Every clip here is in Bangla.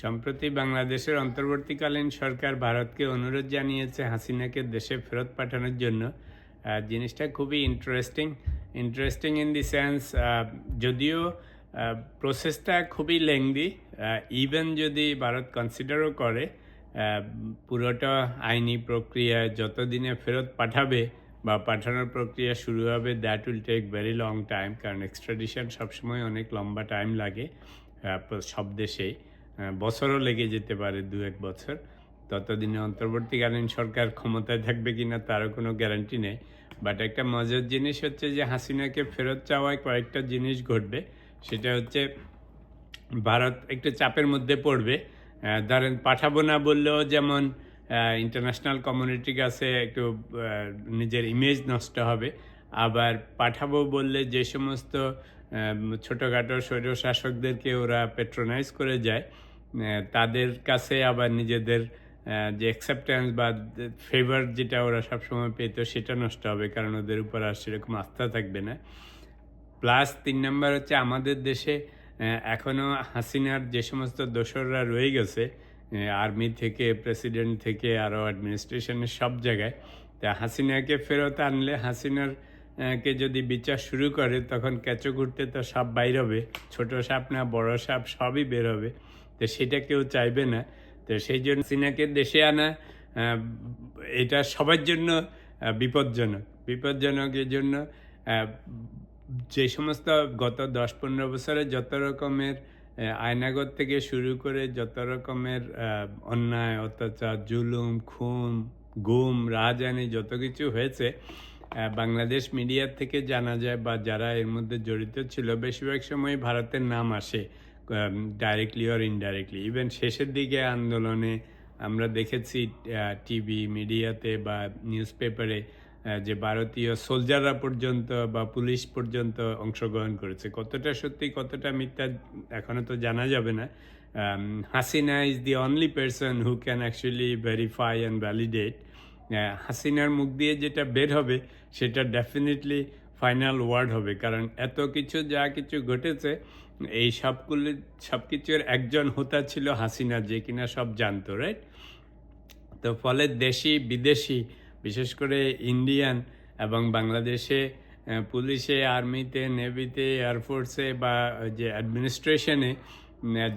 সম্প্রতি বাংলাদেশের অন্তর্বর্তীকালীন সরকার ভারতকে অনুরোধ জানিয়েছে হাসিনাকে দেশে ফেরত পাঠানোর জন্য। জিনিসটা খুবই ইন্টারেস্টিং ইন দি সেন্স, যদিও প্রসেসটা খুবই লেংদি। ইভেন যদি ভারত কনসিডারও করে পুরোটা আইনি প্রক্রিয়া যতদিনে ফেরত পাঠাবে বা পাঠানোর প্রক্রিয়া শুরু হবে, that will take very long time, কারণ এক্সট্রাডিশন সবসময় অনেক লম্বা টাইম লাগে সব দেশেই। বছরও লেগে যেতে পারে, 2-1 বছর। ততদিনে অন্তর্বর্তীকালীন সরকার ক্ষমতায় থাকবে কিনা তারও কোনো গ্যারান্টি নেই। বাট একটা মজার জিনিস হচ্ছে যে হাসিনাকে ফেরত চাওয়ায় কয়েকটা জিনিস ঘটবে। সেটা হচ্ছে ভারত একটু চাপের মধ্যে পড়বে। ধরেন পাঠাবো না বললেও যেমন ইন্টারন্যাশনাল কমিউনিটির কাছে একটু নিজের ইমেজ নষ্ট হবে। আবার পাঠাবো বললে যে সমস্ত ছোটোখাটো স্বৈরশাসকদেরকে ওরা প্যাট্রোনাইজ করে যায়, তাদের কাছে আবার নিজেদের যে অ্যাকসেপ্টেন্স বা ফেভার যেটা ওরা সবসময় পেত সেটা নষ্ট হবে, কারণ ওদের উপর আর সেরকম আস্থা থাকবে না। প্লাস 3 নাম্বার হচ্ছে আমাদের দেশে এখনও হাসিনার যে সমস্ত দোসররা রয়ে গেছে, আর্মি থেকে প্রেসিডেন্ট থেকে আরও অ্যাডমিনিস্ট্রেশনের সব জায়গায়। তা হাসিনাকে ফেরত আনলে হাসিনার কে যদি বিচার শুরু করে তখন ক্যাচো ঘুরতে তো সব বাইর হবে, ছোট সাপ না বড় সাপ সবই বের হবে। তো সেটা কেউ চাইবে না। তো সেই জন্য হাসিনাকে দেশে আনা এটা সবার জন্য বিপজ্জনক এই জন্য যে সমস্ত গত 10-15 বছরে যত রকমের আয়নাগর থেকে শুরু করে যত রকমের অন্যায় অত্যাচার জুলুম খুন গুম রাজধানী যত কিছু হয়েছে, বাংলাদেশ মিডিয়ার থেকে জানা যায় বা যারা এর মধ্যে জড়িত ছিল বেশিরভাগ সময় ভারতের নাম আসে, ডাইরেক্টলি অর ইনডাইরেক্টলি। ইভেন শেষের দিকে আন্দোলনে আমরা দেখেছি টিভি মিডিয়াতে বা নিউজ পেপারে যে ভারতীয় সোলজাররা পর্যন্ত বা পুলিশ পর্যন্ত অংশগ্রহণ করেছে। কতটা সত্যি কতটা মিথ্যা এখনও তো জানা যাবে না। Hasina is the only person who can actually verify and validate. হাসিনার মুখ দিয়ে যেটা বের হবে সেটা ডেফিনেটলি ফাইনাল ওয়ার্ড হবে, কারণ এত কিছু যা কিছু ঘটেছে এই সব কিছুর একজন হোতা ছিল হাসিনা, যে কিনা সব জানতো, রাইট? তো ফলে দেশি বিদেশি বিশেষ করে ইন্ডিয়ান এবং বাংলাদেশে পুলিশে আর্মিতে নেভিতে এয়ারফোর্সে বা যে অ্যাডমিনিস্ট্রেশনে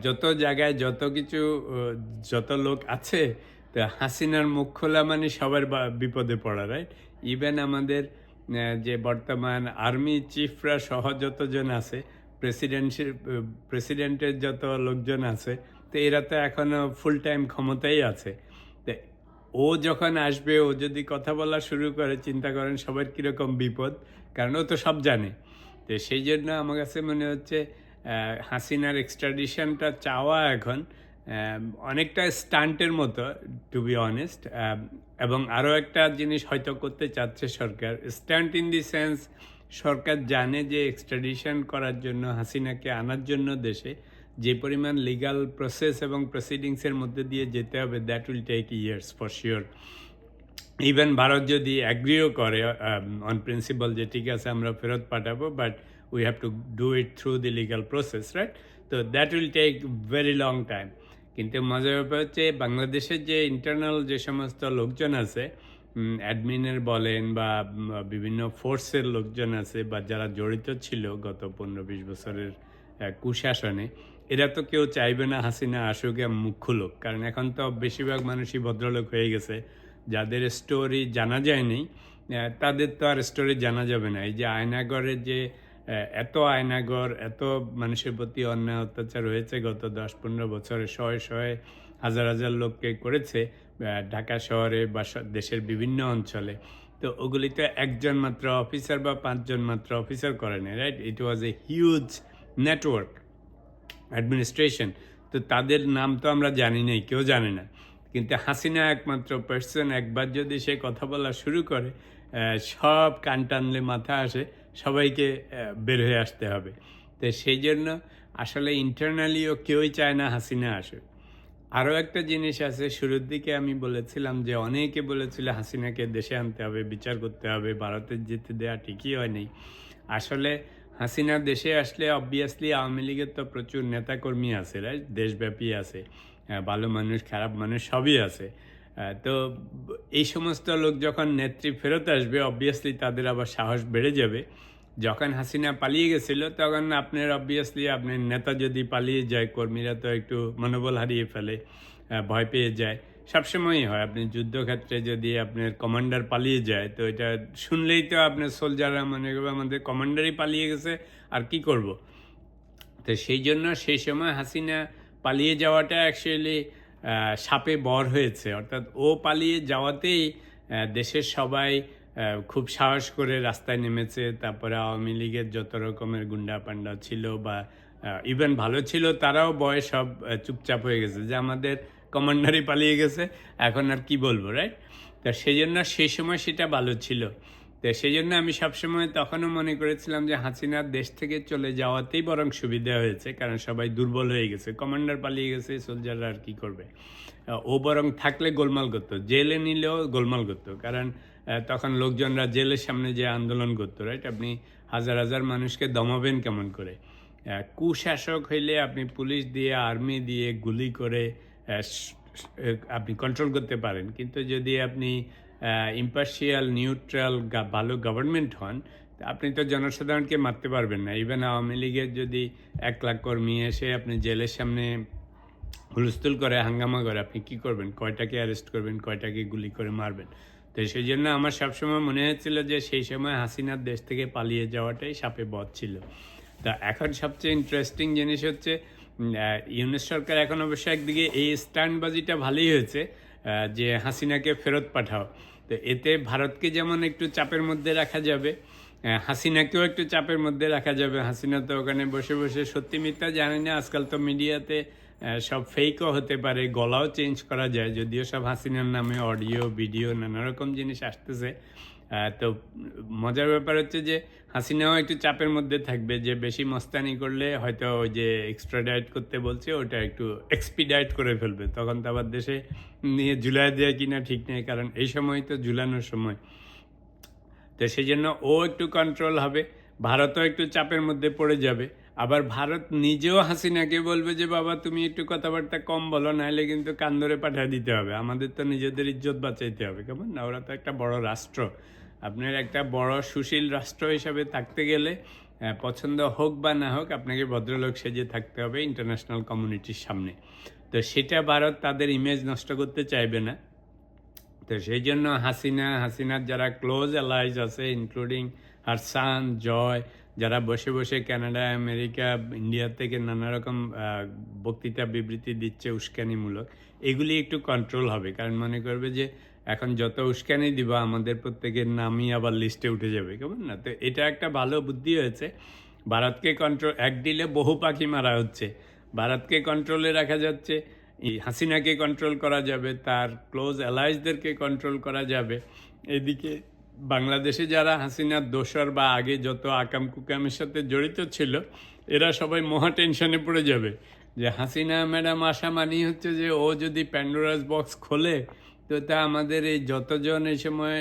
যত জায়গায় যত কিছু যত লোক আছে, তো হাসিনার মুখ খোলা মানে সবার বিপদে পড়া, রাইট? ইভেন আমাদের যে বর্তমান আর্মি চিফরা সহ যতজন আছে, প্রেসিডেন্টের যত লোকজন আছে, তো এরা তো এখনও ফুল টাইম ক্ষমতাই আছে। তো ও যখন আসবে, ও যদি কথা বলা শুরু করে, চিন্তা করেন সবার কীরকম বিপদ, কারণ ও তো সব জানে। তো সেই জন্য আমার কাছে মনে হচ্ছে হাসিনার এক্সট্রাডিশনটা চাওয়া এখন অনেকটা স্টান্টের মতো, টু বি অনেস্ট। এবং আরও একটা জিনিস হয়তো করতে চাচ্ছে সরকার, স্টান্ট ইন দি সেন্স, সরকার জানে যে এক্সট্রাডিশন করার জন্য হাসিনাকে আনার জন্য দেশে যে পরিমাণ লিগাল প্রসেস এবং প্রসিডিংসের মধ্যে দিয়ে যেতে হবে, that will take years for sure. Even Bharat যদি অ্যাগ্রিও করে অন প্রিন্সিপাল যে ঠিক আছে আমরা ফেরত পাঠাবো, but we have to do it through the legal process, right? তো that will take very long time. কিন্তু মজার ব্যাপার হচ্ছে বাংলাদেশের যে ইন্টারনাল যে সমস্ত লোকজন আছে, অ্যাডমিনের বলেন বা বিভিন্ন ফোর্সের লোকজন আছে বা যারা জড়িত ছিল গত 15-20 বছরের কুশাসনে, এরা তো কেউ চাইবে না হাসিনা আসুক মুখ খুলুক, কারণ এখন তো বেশিরভাগ মানুষই ভদ্রলোক হয়ে গেছে। যাদের স্টোরি জানা যায়নি তাদের তো আর স্টোরি জানা যাবে না। এই যে আয়নাগরের যে এত আয়নাগর, এত মানুষের প্রতি অন্যায় অত্যাচার হয়েছে গত 10-15 বছরে, শয়ে হাজার হাজার লোককে করেছে ঢাকা শহরে বা দেশের বিভিন্ন অঞ্চলে। তো ওগুলিতে একজন মাত্র অফিসার বা 5 জন মাত্র অফিসার করেনি, right? It was a huge network administration. তো তাদের নাম তো আমরা জানি নাই, কেউ জানে না। কিন্তু হাসিনা একমাত্র পার্সন, একবার যদি সে কথা বলা শুরু করে সব কান টানলে মাথা আসে, সবাইকে বের হয়ে আসতে হবে। তো সেই জন্য আসলে ইন্টারনালিও কেউই চায় না হাসিনা আসুক। আরও একটা জিনিস আছে, শুরুর দিকে আমি বলেছিলাম যে অনেকে বলেছিল হাসিনাকে দেশে আনতে হবে, বিচার করতে হবে, ভারতের যেতে দেওয়া ঠিকই হয়নি। আসলে হাসিনা দেশে আসলে অবভিয়াসলি আওয়ামী লীগের তো প্রচুর নেতাকর্মী আছে, রাইট? দেশব্যাপী আছে, ভালো মানুষ খারাপ মানুষ সবই আছে। তো এই সমস্ত লোক যখন নেত্রী ফেরত আসবে অবভিয়াসলি তাদের আবার সাহস বেড়ে যাবে। যখন হাসিনা পালিয়ে গেছিল তখন আপনার অবভিয়াসলি আপনার নেতা যদি পালিয়ে যায়, কর্মীরা তো একটু মনোবল হারিয়ে ফেলে, ভয় পেয়ে যায়। সবসময়ই হয়, আপনি যুদ্ধক্ষেত্রে যদি আপনার কমান্ডার পালিয়ে যায় তো এটা শুনলেই তো আপনার সোলজাররা মনে করবে আমাদের কমান্ডারই পালিয়ে গেছে, আর কি করব। তো সেই জন্য সেই সময় হাসিনা পালিয়ে যাওয়াটা অ্যাকচুয়ালি শাপে বর হয়েছে, অর্থাৎ ও পালিয়ে যাওয়াতেই দেশের সবাই খুব সাহস করে রাস্তায় নেমেছে। তারপরে আওয়ামী লীগের যত রকমের গুন্ডা পান্ডা ছিল বা ইভেন ভালো ছিল তারাও বয়স সব চুপচাপ হয়ে গেছে যে আমাদের কমান্ডারই পালিয়ে গেছে, এখন আর কি বলবো, রাইট? তা সেই জন্য সেই সময় সেটা ভালো ছিল। তো সেই জন্য আমি সবসময় তখনও মনে করেছিলাম যে হাসিনার দেশ থেকে চলে যাওয়াতেই বরং সুবিধা হয়েছে, কারণ সবাই দুর্বল হয়ে গেছে, কমান্ডার পালিয়ে গেছে, সোলজাররা আর কি করবে। ও বরং থাকলে গোলমাল করতো, জেলে নিলেও গোলমাল করতো, কারণ তখন লোকজনরা জেলের সামনে যে আন্দোলন করতো, রাইট? আপনি হাজার হাজার মানুষকে দমাবেন কেমন করে? কুশাসক হইলে আপনি পুলিশ দিয়ে, আর্মি দিয়ে, গুলি করে আপনি কন্ট্রোল করতে পারেন, কিন্তু যদি আপনি ইম্পার্শিয়াল নিউট্রাল ভালো গভর্নমেন্ট হন, আপনি তো জনসাধারণকে মারতে পারবেন না। ইভেন আওয়ামী লীগের যদি 1 লাখ কর্মী এসে আপনি জেলের সামনে হুলস্থুল করে, হাঙ্গামা করে, আপনি কি করবেন? কয়টাকে অ্যারেস্ট করবেন, কয়টাকে গুলি করে মারবেন? তো সেই জন্য আমার সবসময় মনে হচ্ছিল যে সেই সময় হাসিনার দেশ থেকে পালিয়ে যাওয়াটাই শাপে বধ ছিল। তা এখন সবচেয়ে ইন্টারেস্টিং জিনিস হচ্ছে ইউনূস সরকার এখন অবশ্য একদিকে এই স্ট্যান্ডবাজিটা ভালোই হয়েছে, যে হাসিনাকে ফেরত পাঠাও। তো এতে ভারতকে যেমন একটু চাপের মধ্যে রাখা যাবে, হাসিনাকেও একটু চাপের মধ্যে রাখা যাবে। হাসিনা তো ওখানে বসে বসে সত্যি মিথ্যা জানি না, আজকাল তো মিডিয়াতে সব ফেকও হতে পারে, গলাও চেঞ্জ করা যায়, যদিও সব হাসিনার নামে অডিও ভিডিও নানা রকম জিনিস আসতেছে। তো মজার ব্যাপার হচ্ছে যে হাসিনাও একটু চাপের মধ্যে থাকবে, যে বেশি মস্তানি করলে হয়তো ওই যে এক্সট্রাডাইট করতে বলছে ওটা একটু এক্সপিডাইট করে ফেলবে, তখন তো আবার দেশে নিয়ে ঝুলাই দেয় কিনা ঠিক নেই, কারণ এই সময় তো ঝুলানোর সময়। তো সেই জন্য ও একটু কন্ট্রোল হবে, ভারতও একটু চাপের মধ্যে পড়ে যাবে। আবার ভারত নিজেও হাসিনাকে বলবে যে বাবা তুমি একটু কথাবার্তা কম বলো, নাহলে কিন্তু কান ধরে পাঠিয়ে দিতে হবে, আমাদের তো নিজেদের ইজ্জত বাঁচাইতে হবে, কেমন না? ওরা তো একটা বড় রাষ্ট্র, আপনার একটা বড় সুশীল রাষ্ট্র হিসাবে থাকতে গেলে পছন্দ হোক বা না হোক আপনাকে ভদ্রলোক সেজে থাকতে হবে ইন্টারন্যাশনাল কমিউনিটির সামনে। তো সেটা ভারত তাদের ইমেজ নষ্ট করতে চাইবে না। তো সেই জন্য হাসিনার যারা ক্লোজ অ্যালাইজ আছে, ইনক্লুডিং হার সান জয়, যারা বসে বসে কানাডা, আমেরিকা, ইন্ডিয়া থেকে নানা রকম বক্তৃতা বিবৃতি দিচ্ছে উস্কানিমূলক, এগুলি একটু কন্ট্রোল হবে, কারণ মনে করবে যে এখন যত উস্কানি দিব আমাদের প্রত্যেকের নামই আবার লিস্টে উঠে যাবে, কেমন না? তো এটা একটা ভালো বুদ্ধি হয়েছে। ভারতকে কন্ট্রোল, এক ডিলে বহু পাখি মারা হচ্ছে, ভারতকে কন্ট্রোলে রাখা যাচ্ছে, এই হাসিনাকে কন্ট্রোল করা যাবে, তার ক্লোজ অ্যালাইজদেরকে কন্ট্রোল করা যাবে। এদিকে বাংলাদেশে যারা হাসিনার দোসর বা আগে যত আকাম কুকামের সাথে জড়িত ছিল, এরা সবাই মহা টেনশনে পড়ে যাবে যে হাসিনা ম্যাডাম আসা মানেই হচ্ছে যে ও যদি প্যান্ডোরাস বক্স খোলে তো তা আমাদের এই যতজন এই সময়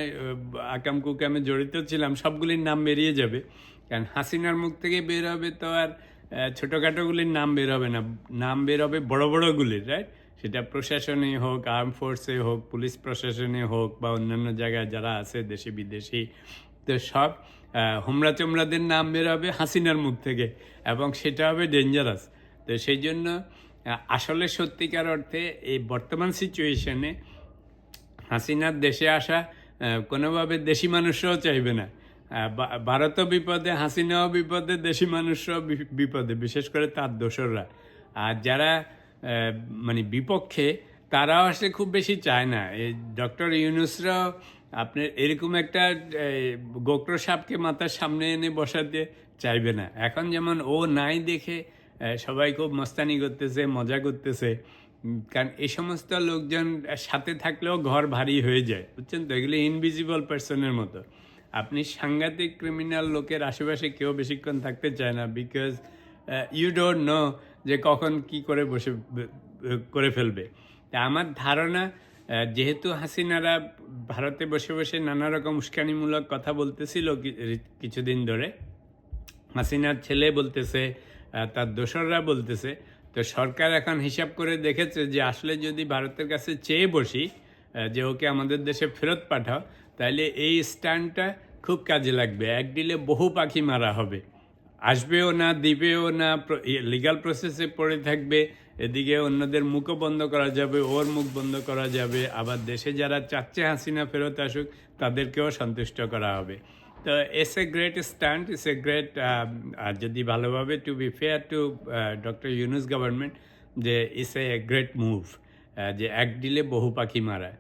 আকাম কুকামে জড়িত ছিলাম সবগুলির নাম বেরিয়ে যাবে। কারণ হাসিনার মুখ থেকে বের হবে তো আর ছোটোখাটোগুলির নাম বের হবে না, নাম বের হবে বড় বড়গুলির, রাইট? সেটা প্রশাসনে হোক, আর্ম ফোর্সে হোক, পুলিশ প্রশাসনে হোক, বা অন্যান্য জায়গায় যারা আছে দেশি বিদেশি, তো সব হোমরা চোমরাদের নাম বের হবে হাসিনার মুখ থেকে, এবং সেটা হবে ডেঞ্জারাস। তো সেই জন্য আসলে সত্যিকার অর্থে এই বর্তমান সিচুয়েশনে হাসিনার দেশে আসা কোনোভাবে দেশি মানুষরাও চাইবে না। ভারতও বিপদে, হাসিনাও বিপদে, দেশি মানুষরাও বিপদে, বিশেষ করে তার দোসররা। আর যারা মানে বিপক্ষে, তারাও আসলে খুব বেশি চায় না। এই ডক্টর ইউনূসরাও আপনার এরকম একটা গোক্র সাপকে মাথার সামনে এনে বসাতে চাইবে না। এখন যেমন ও নাই দেখে সবাই খুব মস্তানি করতেছে, মজা করতেছে, কারণ এই সমস্ত লোকজন সাথে থাকলেও ঘর ভারী হয়ে যায়, বুঝছেন তো? এগুলি ইনভিজিবল পার্সনের মতো। আপনি সাংঘাতিক ক্রিমিনাল লোকের আশেপাশে কেউ বেশিক্ষণ থাকতে চায় না, বিকজ ইউ ডোন্ট নো যে কখন কি করে বসে করে ফেলবে। তা আমার ধারণা, যেহেতু হাসিনারা ভারতে বসে বসে নানা রকম উস্কানিমূলক কথা বলতেছিল কিছুদিন ধরে, হাসিনার ছেলে বলতেছে, তার দোসররা বলতেছে। তো সরকার এখন হিসাব করে দেখেছে যে আসলে যদি ভারতের কাছে চেয়ে বসি যে ওকে আমাদের দেশে ফেরত পাঠাও, তাহলে এই স্ট্যান্ডটা খুব কাজে লাগবে। এক ডিলে বহু পাখি মারা হবে। আসবেও না, দিবেও না, লিগ্যাল প্রসেসে পড়ে থাকবে। এদিকে অন্যদের মুখও বন্ধ করা যাবে, ওর মুখ বন্ধ করা যাবে। আবার দেশে যারা চাচ্ছে হাসিনা ফেরত আসুক, তাদেরকেও সন্তুষ্ট করা হবে। তো it's a great stand, it's a great, আর যদি ভালোভাবে to be fair to doctor Yunus government, যে ইটস এ গ্রেট মুভ, যে এক ডিলে বহু পাখি মারা।